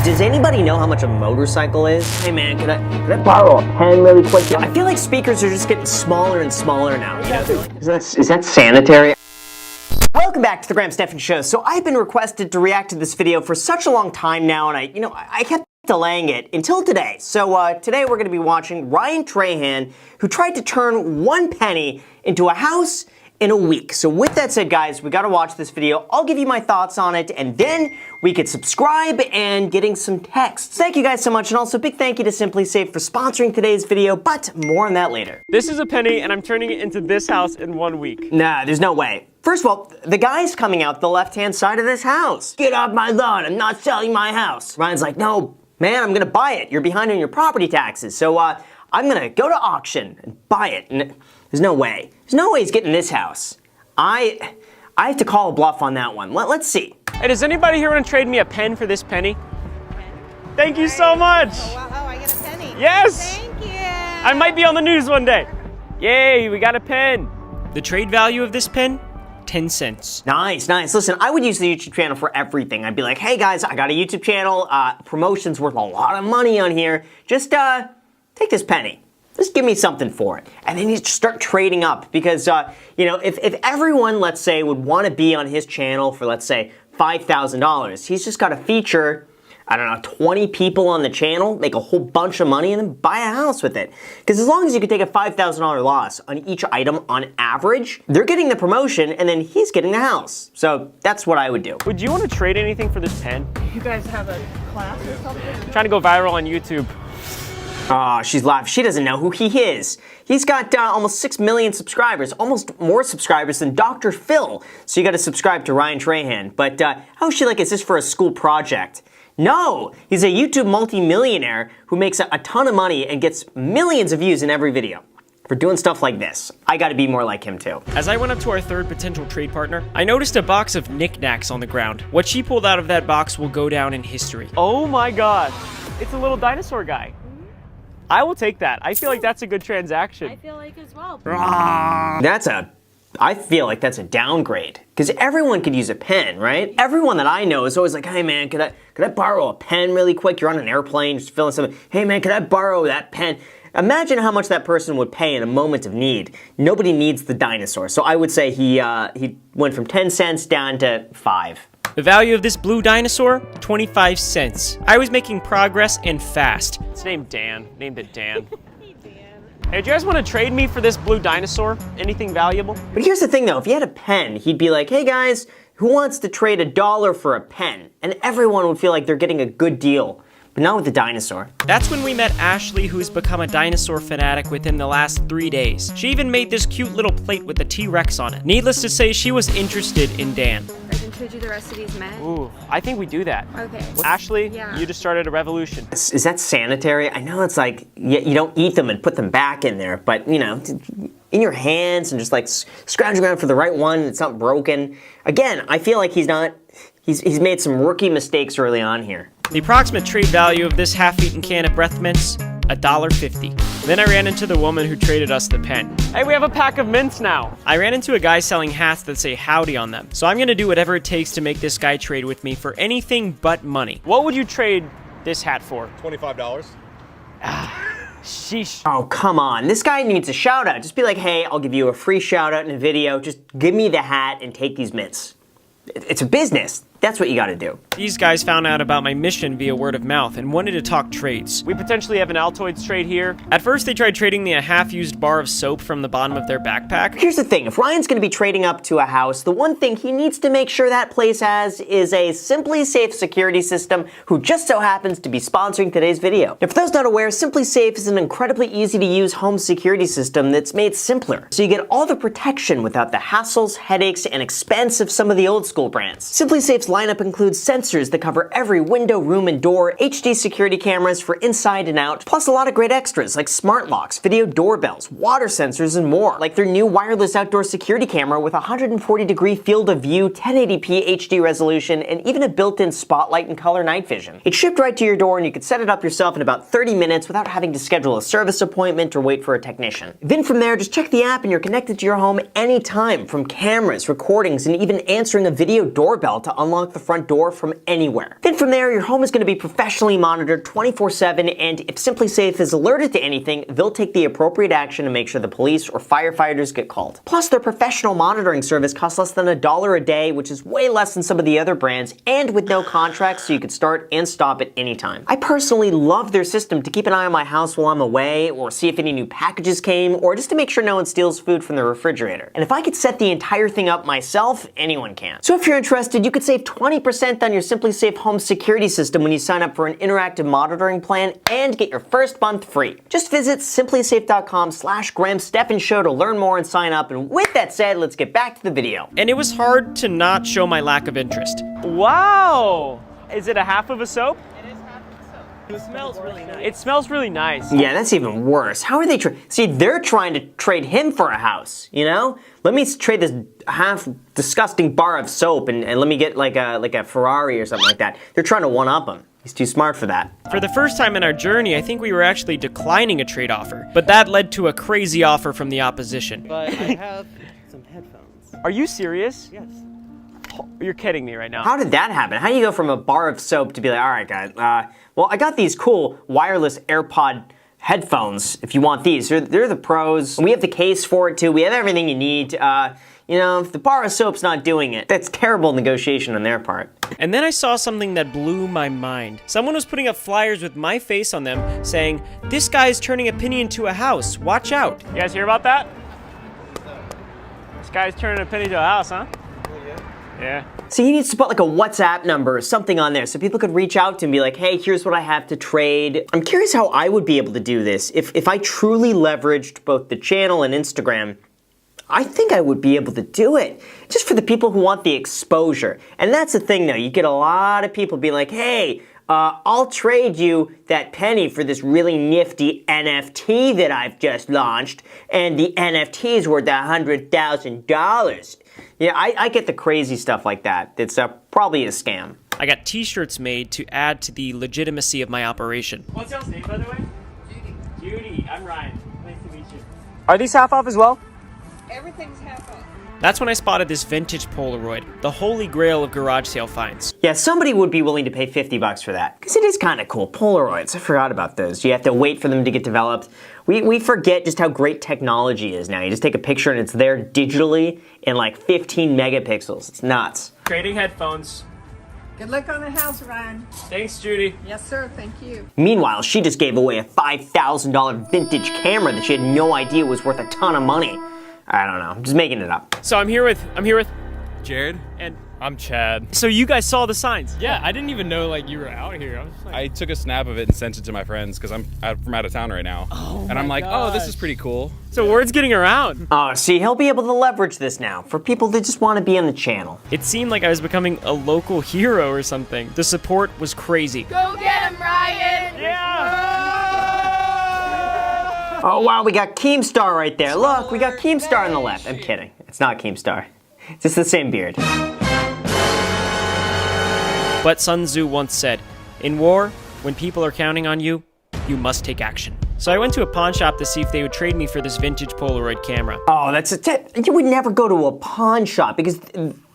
Does anybody know how much a motorcycle is? Hey man, could I borrow a pen really quick? I feel like speakers are just getting smaller and smaller now. You know? Is that sanitary? Welcome back to the Graham Stephan Show. So I've been requested to react to this video for such a long time now, and I kept delaying it until today. So today we're going to be watching Ryan Trahan, who tried to turn 1 penny into a house in a week. So with that said, guys, we got to watch this video. I'll give you my thoughts on it, and then we could subscribe and getting some texts. Thank you guys so much, and also big thank you to Simply Safe for sponsoring today's video, but more on that later. This is a penny, and I'm turning it into this house in 1 week. Nah, there's no way. First of all, the guy's coming out the left-hand side of this house. Get off my lawn, I'm not selling my house. Ryan's like, no, man, I'm gonna buy it. You're behind on your property taxes, so I'm gonna go to auction and buy it. And there's no way. There's no way he's getting this house. I have to call a bluff on that one. Let's see. Hey, does anybody here want to trade me a pen for this penny? Thank you so much. Oh, wow, I get a penny. Yes. Thank you. I might be on the news one day. Yay, we got a pen. The trade value of this pen? 10 cents. Nice, nice. Listen, I would use the YouTube channel for everything. I'd be like, hey guys, I got a YouTube channel. Promotion's worth a lot of money on here. Just take this penny. Just give me something for it. And then you just start trading up because, you know, if everyone, let's say, would want to be on his channel for, let's say, $5,000, he's just got to feature, I don't know, 20 people on the channel, make a whole bunch of money, and then buy a house with it. Because as long as you can take a $5,000 loss on each item on average, they're getting the promotion, and then he's getting the house. So that's what I would do. Would you want to trade anything for this pen? You guys have a class or something? I'm trying to go viral on YouTube. Oh, she's laughing. She doesn't know who he is. He's got almost 6 million subscribers, almost more subscribers than Dr. Phil. So you got to subscribe to Ryan Trahan. But how is she like, is this for a school project? No, he's a YouTube multi-millionaire who makes a ton of money and gets millions of views in every video for doing stuff like this. I got to be more like him too. As I went up to our third potential trade partner, I noticed a box of knickknacks on the ground. What she pulled out of that box will go down in history. Oh my god, it's a little dinosaur guy. I will take that. I feel like that's a good transaction. I feel like as well. I feel like that's a downgrade. Because everyone could use a pen, right? Everyone that I know is always like, hey man, could I borrow a pen really quick? You're on an airplane, just filling something. Hey man, could I borrow that pen? Imagine how much that person would pay in a moment of need. Nobody needs the dinosaur. So I would say he went from 10 cents down to 5. The value of this blue dinosaur? 25 cents. I was making progress and fast. It's named Dan. Named it Dan. Hey, do you guys want to trade me for this blue dinosaur? Anything valuable? But here's the thing though, if he had a pen, he'd be like, hey guys, who wants to trade $1 for a pen? And everyone would feel like they're getting a good deal. But not with the dinosaur. That's when we met Ashley, who's become a dinosaur fanatic within the last 3 days. She even made this cute little plate with the T-Rex on it. Needless to say, she was interested in Dan. I can trade you the rest of these men. Ooh, I think we do that. Okay. Ashley, Yeah. you just started a revolution. Is that sanitary? I know it's like, you don't eat them and put them back in there, but you know, in your hands and just like scrounging around for the right one, it's not broken. Again, I feel like he's made some rookie mistakes early on here. The approximate trade value of this half-eaten can of breath mints, $1.50. Then I ran into the woman who traded us the pen. Hey, we have a pack of mints now. I ran into a guy selling hats that say howdy on them. So I'm gonna do whatever it takes to make this guy trade with me for anything but money. What would you trade this hat for? $25. Sheesh. Oh, come on. This guy needs a shout out. Just be like, hey, I'll give you a free shout out in a video. Just give me the hat and take these mints. It's a business. That's what you gotta do. These guys found out about my mission via word of mouth and wanted to talk trades. We potentially have an Altoids trade here. At first, they tried trading me a half-used bar of soap from the bottom of their backpack. Here's the thing, if Ryan's gonna be trading up to a house, the one thing he needs to make sure that place has is a Simply Safe security system who just so happens to be sponsoring today's video. Now, for those not aware, Simply Safe is an incredibly easy to use home security system that's made simpler. So you get all the protection without the hassles, headaches, and expense of some of the old school brands. Simply Safe's lineup includes sensors that cover every window, room, and door, HD security cameras for inside and out, plus a lot of great extras like smart locks, video doorbells, water sensors, and more, like their new wireless outdoor security camera with a 140-degree field of view, 1080p HD resolution, and even a built-in spotlight and color night vision. It's shipped right to your door and you can set it up yourself in about 30 minutes without having to schedule a service appointment or wait for a technician. Then from there, just check the app and you're connected to your home anytime, from cameras, recordings, and even answering a video doorbell to unlock unlock the front door from anywhere. Then from there, your home is going to be professionally monitored 24/7, and if Simply Safe is alerted to anything, they'll take the appropriate action to make sure the police or firefighters get called. Plus, their professional monitoring service costs less than $1 a day, which is way less than some of the other brands, and with no contracts, so you can start and stop at any time. I personally love their system to keep an eye on my house while I'm away, or see if any new packages came, or just to make sure no one steals food from the refrigerator. And if I could set the entire thing up myself, anyone can. So if you're interested, you could save 20% on your Simply Safe home security system when you sign up for an interactive monitoring plan and get your first month free. Just visit simplysafe.com/GrahamStephanShow to learn more and sign up. And with that said, let's get back to the video. And it was hard to not show my lack of interest. Wow! Is it a half of a soap? It is half of soap. It smells really nice. It smells really nice. Yeah, that's even worse. How are they see, they're trying to trade him for a house, you know? Let me trade this half disgusting bar of soap and let me get like a Ferrari or something like that. They're trying to one-up him. He's too smart for that. For the first time in our journey, I think we were actually declining a trade offer, but that led to a crazy offer from the opposition. But I have some headphones. Are you serious? Yes. You're kidding me right now. How did that happen? How do you go from a bar of soap to be like, all right, guys, well, I got these cool wireless AirPod headphones, if you want these. They're the pros. We have the case for it, too. We have everything you need. You know, if the bar of soap's not doing it, that's terrible negotiation on their part. And then I saw something that blew my mind. Someone was putting up flyers with my face on them saying, "This guy's turning a penny into a house. Watch out." You guys hear about that? This guy's turning a penny into a house, huh? Yeah. So he needs to put like a WhatsApp number or something on there so people could reach out to him and be like, hey, here's what I have to trade. I'm curious how I would be able to do this. If I truly leveraged both the channel and Instagram, I think I would be able to do it. Just for the people who want the exposure. And that's the thing though, you get a lot of people being like, hey, I'll trade you that penny for this really nifty NFT that I've just launched, and the NFT is worth $100,000. Yeah, I get the crazy stuff like that. It's probably a scam. I got t-shirts made to add to the legitimacy of my operation. What's y'all's name, by the way? Judy. Judy, I'm Ryan. Nice to meet you. Are these half off as well? Everything's half off. That's when I spotted this vintage Polaroid, the holy grail of garage sale finds. Yeah, somebody would be willing to pay $50 for that. Because it is kind of cool. Polaroids, I forgot about those. You have to wait for them to get developed. We forget just how great technology is now. You just take a picture and it's there digitally in like 15 megapixels. It's nuts. Trading headphones. Good luck on the house, Ryan. Thanks, Judy. Yes, sir. Thank you. Meanwhile, she just gave away a $5,000 vintage camera that she had no idea was worth a ton of money. I don't know. I'm just making it up. So I'm here with Jared. and I'm Chad. so you guys saw the signs. Yeah, I didn't even know like you were out here. I was just like, I took a snap of it and sent it to my friends because I'm from out of town right now. And I'm like, oh, this is pretty cool. So word's getting around. Oh, see, he'll be able to leverage this now for people that just want to be on the channel. It seemed like I was becoming a local hero or something. The support was crazy. Go get him, Ryan. Yeah! Oh, wow, we got Keemstar right there. Look, we got Keemstar on the left. I'm kidding. It's not Keemstar. It's just the same beard. But Sun Tzu once said, in war, when people are counting on you, you must take action. So I went to a pawn shop to see if they would trade me for this vintage Polaroid camera. Oh, that's a tip. You would never go to a pawn shop because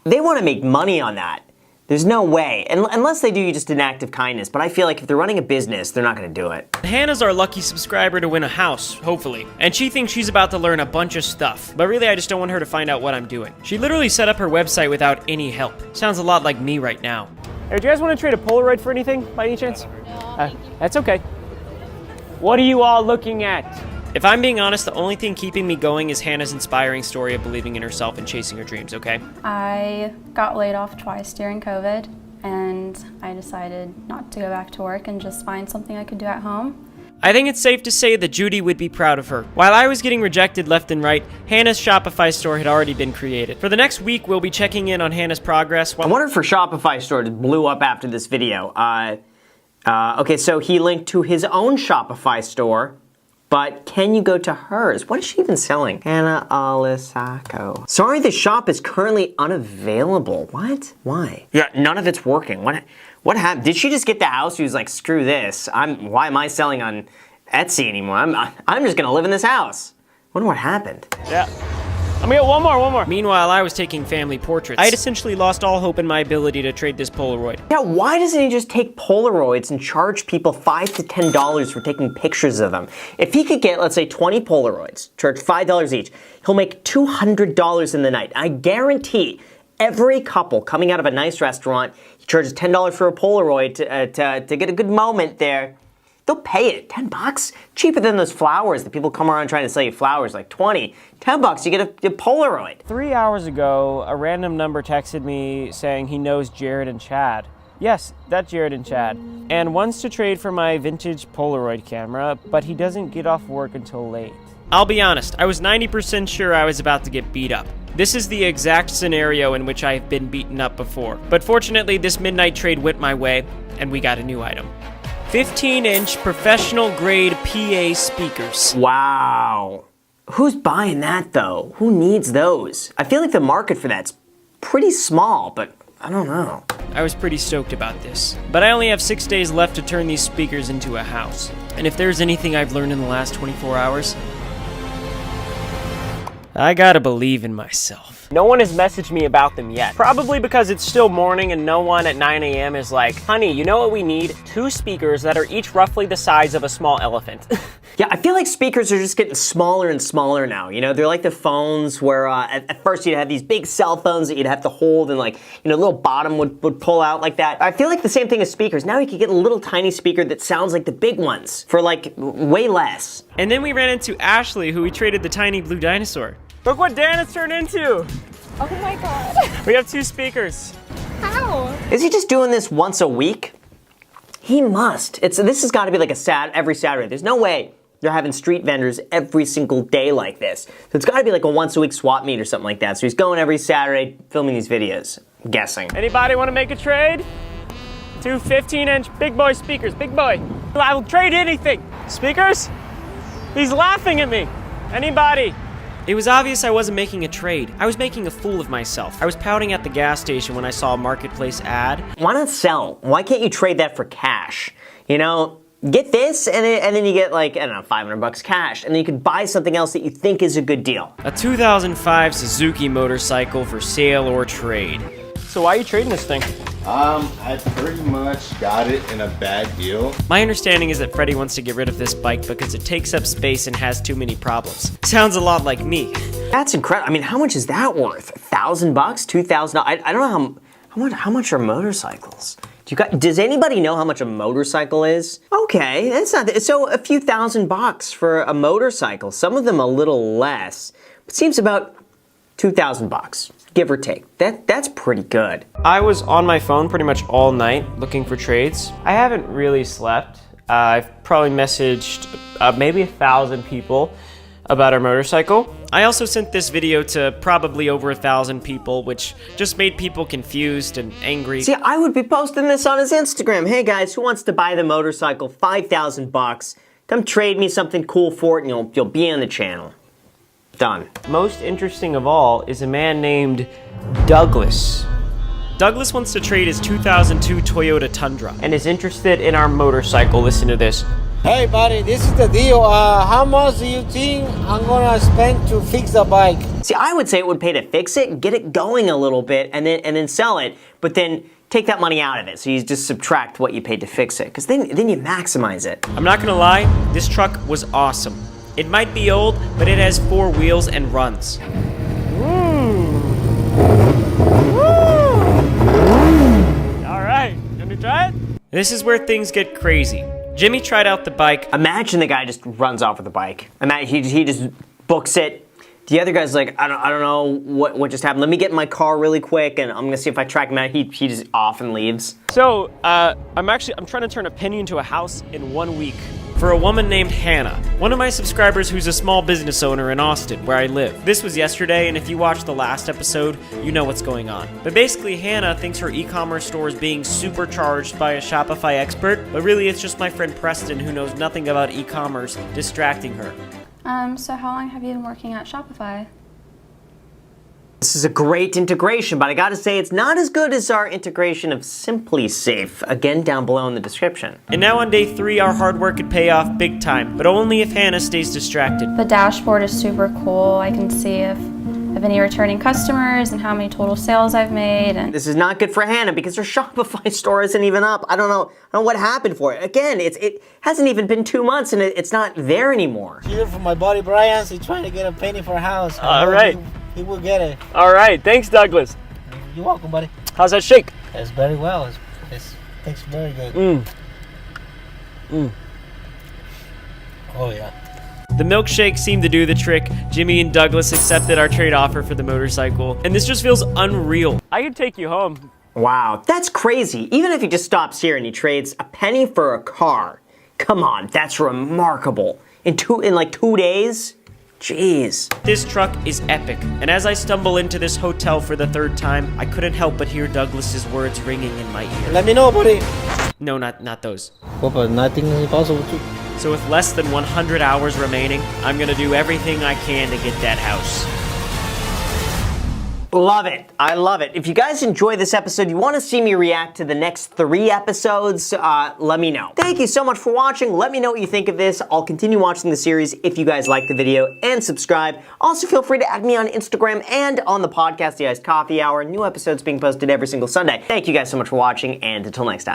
they want to make money on that. There's no way, unless they do you just an act of kindness, but I feel like if they're running a business, they're not gonna do it. Hannah's our lucky subscriber to win a house, hopefully. And she thinks she's about to learn a bunch of stuff, but really I just don't want her to find out what I'm doing. She literally set up her website without any help. Sounds a lot like me right now. Hey, do you guys want to trade a Polaroid for anything, by any chance? No, that's okay. What are you all looking at? If I'm being honest, the only thing keeping me going is Hannah's inspiring story of believing in herself and chasing her dreams, okay? I got laid off twice during COVID, and I decided not to go back to work and just find something I could do at home. I think it's safe to say that Judy would be proud of her. While I was getting rejected left and right, Hannah's Shopify store had already been created. For the next week, we'll be checking in on Hannah's progress. I wonder if her Shopify store blew up after this video. Okay, so he linked to his own Shopify store, but can you go to hers? What is she even selling? Hannah Alisako. Sorry, the shop is currently unavailable. What? Why? Yeah, none of it's working. What happened? Did she just get the house? She was like, screw this. Why am I selling on Etsy anymore? I'm just gonna live in this house. Wonder what happened. Yeah. I'm gonna get one more. Meanwhile, I was taking family portraits. I had essentially lost all hope in my ability to trade this Polaroid. Yeah, why doesn't he just take Polaroids and charge people $5 to $10 for taking pictures of them? If he could get, let's say, 20 Polaroids, charge $5 each, he'll make $200 in the night. I guarantee every couple coming out of a nice restaurant, he charges $10 for a Polaroid to get a good moment there. They'll pay it. $10? Cheaper than those flowers that people come around trying to sell you flowers, like 20. $10, you get a Polaroid. 3 hours ago, a random number texted me saying he knows Jared and Chad. Yes, that's Jared and Chad. And wants to trade for my vintage Polaroid camera, but he doesn't get off work until late. I'll be honest, I was 90% sure I was about to get beat up. This is the exact scenario in which I've been beaten up before. But fortunately, this midnight trade went my way, and we got a new item. 15-inch professional-grade PA speakers. Wow. Who's buying that, though? Who needs those? I feel like the market for that's pretty small, but I don't know. I was pretty stoked about this. But I only have 6 days left to turn these speakers into a house. And if there's anything I've learned in the last 24 hours, I gotta believe in myself. No one has messaged me about them yet. Probably because it's still morning and no one at 9 a.m. is like, honey, you know what we need? 2 speakers that are each roughly the size of a small elephant. Yeah, I feel like speakers are just getting smaller and smaller now. You know, they're like the phones where at first you'd have these big cell phones that you'd have to hold and like, you know, the little bottom would pull out like that. I feel like the same thing as speakers. Now you can get a little tiny speaker that sounds like the big ones for like way less. And then we ran into Ashley, who we traded the tiny blue dinosaur. Look what Dan has turned into! Oh my God. We have 2 speakers. How? Is he just doing this once a week? He must. This has got to be like every Saturday. There's no way they're having street vendors every single day like this. So it's got to be like a once a week swap meet or something like that. So he's going every Saturday filming these videos, I'm guessing. Anybody want to make a trade? 2 15-inch big boy speakers, big boy. I will trade anything. Speakers? He's laughing at me. Anybody? It was obvious I wasn't making a trade. I was making a fool of myself. I was pouting at the gas station when I saw a marketplace ad. Why not sell? Why can't you trade that for cash? You know, get this and then you get like, I don't know, $500 cash. And then you could buy something else that you think is a good deal. A 2005 Suzuki motorcycle for sale or trade. So why are you trading this thing? I pretty much got it in a bad deal. My understanding is that Freddie wants to get rid of this bike because it takes up space and has too many problems. Sounds a lot like me. That's incredible. I mean, how much is that worth? $1,000? $2,000? I don't know how much are motorcycles. Does anybody know how much a motorcycle is? Okay, that's not so a few $1,000 for a motorcycle. Some of them a little less. It seems about $2,000. Give or take. That's pretty good. I was on my phone pretty much all night looking for trades. I haven't really slept. I've probably messaged maybe 1,000 people about our motorcycle. I also sent this video to probably over 1,000 people, which just made people confused and angry. See, I would be posting this on his Instagram. Hey guys, who wants to buy the motorcycle? $5,000. Come trade me something cool for it and you'll be on the channel. Done. Most interesting of all is a man named Douglas. Douglas wants to trade his 2002 Toyota Tundra and is interested in our motorcycle. Listen to this. Hey buddy, this is the deal. How much do you think I'm gonna spend to fix the bike? See, I would say it would pay to fix it, get it going a little bit, and then sell it, but then take that money out of it. So you just subtract what you paid to fix it, because then you maximize it. I'm not gonna lie, this truck was awesome. It might be old, but it has 4 wheels and runs. All right, let me try it. This is where things get crazy. Jimmy tried out the bike. Imagine the guy just runs off with the bike. Imagine he just books it. The other guy's like, I don't know what just happened. Let me get in my car really quick, and I'm gonna see if I track him out. He just off and leaves. So I'm trying to turn a penny into a house in 1 week. For a woman named Hannah, one of my subscribers who's a small business owner in Austin, where I live. This was yesterday, and if you watched the last episode, you know what's going on. But basically, Hannah thinks her e-commerce store is being supercharged by a Shopify expert, but really it's just my friend Preston, who knows nothing about e-commerce, distracting her. So how long have you been working at Shopify? This is a great integration, but I gotta say it's not as good as our integration of Simply Safe, again down below in the description. And now on day 3, our hard work could pay off big time, but only if Hannah stays distracted. The dashboard is super cool. I can see if of any returning customers and how many total sales I've made. And This is not good for Hannah because her Shopify store isn't even up. I don't know what happened for it. Again, it hasn't even been 2 months and it's not there anymore. Here for my buddy Brian, he's trying to get a penny for a house. All right. He will get it. All right, thanks, Douglas. You're welcome, buddy. How's that shake? It's very well. It tastes very good. Oh yeah. The milkshake seemed to do the trick. Jimmy and Douglas accepted our trade offer for the motorcycle, and this just feels unreal. I could take you home. Wow, that's crazy. Even if he just stops here and he trades a penny for a car. Come on, that's remarkable. In like 2 days? Jeez. This truck is epic, and as I stumble into this hotel for the 3rd time, I couldn't help but hear Douglas's words ringing in my ear. Let me know, buddy. No, not those. Well, but nothing is impossible too. So with less than 100 hours remaining, I'm gonna do everything I can to get that house. Love it. I love it. If you guys enjoy this episode, you want to see me react to the next 3 episodes, let me know. Thank you so much for watching. Let me know what you think of this. I'll continue watching the series if you guys like the video, and subscribe. Also, feel free to add me on Instagram and on the podcast, The Iced Coffee Hour. New episodes being posted every single Sunday. Thank you guys so much for watching, and until next time.